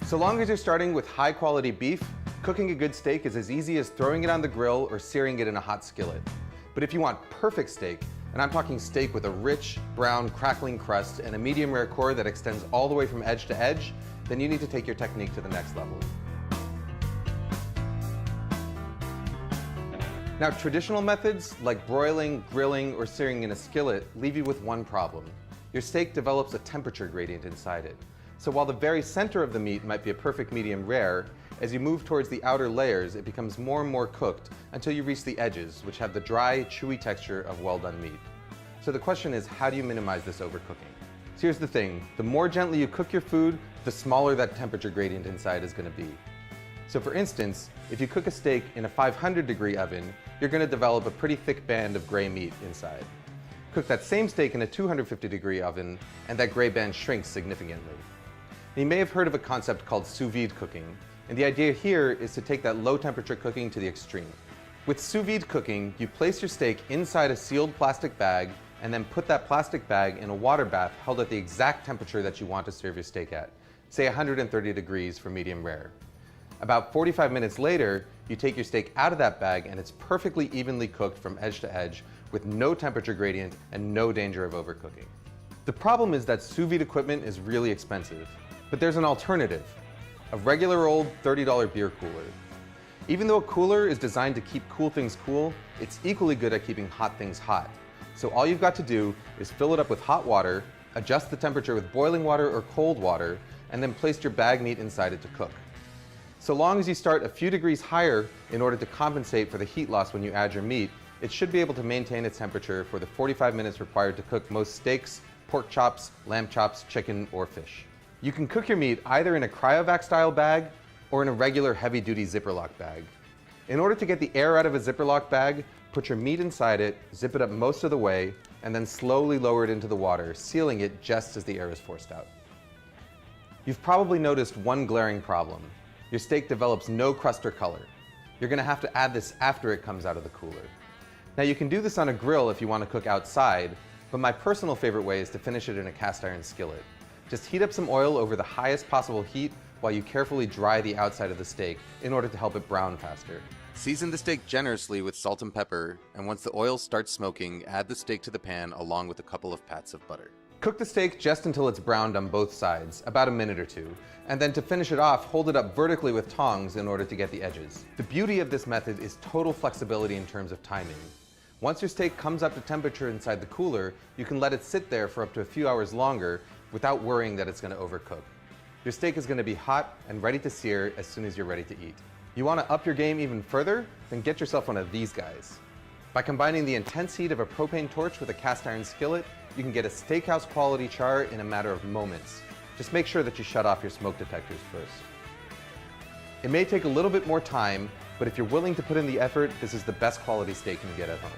So long as you're starting with high quality beef, cooking a good steak is as easy as throwing it on the grill or searing it in a hot skillet. But if you want perfect steak, and I'm talking steak with a rich, brown, crackling crust and a medium rare core that extends all the way from edge to edge, then you need to take your technique to the next level. Now, traditional methods like broiling, grilling, or searing in a skillet leave you with one problem. Your steak develops a temperature gradient inside it. So while the very center of the meat might be a perfect medium rare, as you move towards the outer layers, it becomes more and more cooked until you reach the edges, which have the dry, chewy texture of well-done meat. So the question is, how do you minimize this overcooking? So here's the thing, the more gently you cook your food, the smaller that temperature gradient inside is going to be. So for instance, if you cook a steak in a 500-degree oven, you're going to develop a pretty thick band of gray meat inside. Cook that same steak in a 250-degree oven, and that gray band shrinks significantly. You may have heard of a concept called sous vide cooking, and the idea here is to take that low temperature cooking to the extreme. With sous vide cooking, you place your steak inside a sealed plastic bag and then put that plastic bag in a water bath held at the exact temperature that you want to serve your steak at, say 130 degrees for medium rare. About 45 minutes later, you take your steak out of that bag and it's perfectly evenly cooked from edge to edge with no temperature gradient and no danger of overcooking. The problem is that sous vide equipment is really expensive, but there's an alternative, a regular old $30 beer cooler. Even though a cooler is designed to keep cool things cool, it's equally good at keeping hot things hot. So all you've got to do is fill it up with hot water, adjust the temperature with boiling water or cold water, and then place your bag meat inside it to cook. So long as you start a few degrees higher in order to compensate for the heat loss when you add your meat, it should be able to maintain its temperature for the 45 minutes required to cook most steaks, pork chops, lamb chops, chicken, or fish. You can cook your meat either in a cryovac style bag or in a regular heavy duty Zipperlock bag. In order to get the air out of a Zipperlock bag, put your meat inside it, zip it up most of the way, and then slowly lower it into the water, sealing it just as the air is forced out. You've probably noticed one glaring problem. Your steak develops no crust or color. You're going to have to add this after it comes out of the cooler. Now you can do this on a grill if you want to cook outside, but my personal favorite way is to finish it in a cast iron skillet. Just heat up some oil over the highest possible heat while you carefully dry the outside of the steak in order to help it brown faster. Season the steak generously with salt and pepper, and once the oil starts smoking, add the steak to the pan along with a couple of pats of butter. Cook the steak just until it's browned on both sides, about a minute or two, and then to finish it off, hold it up vertically with tongs in order to get the edges. The beauty of this method is total flexibility in terms of timing. Once your steak comes up to temperature inside the cooler, you can let it sit there for up to a few hours longer without worrying that it's going to overcook. Your steak is going to be hot and ready to sear as soon as you're ready to eat. You want to up your game even further? Then get yourself one of these guys. By combining the intense heat of a propane torch with a cast iron skillet, you can get a steakhouse quality char in a matter of moments. Just make sure that you shut off your smoke detectors first. It may take a little bit more time, but if you're willing to put in the effort, this is the best quality steak you can get at home.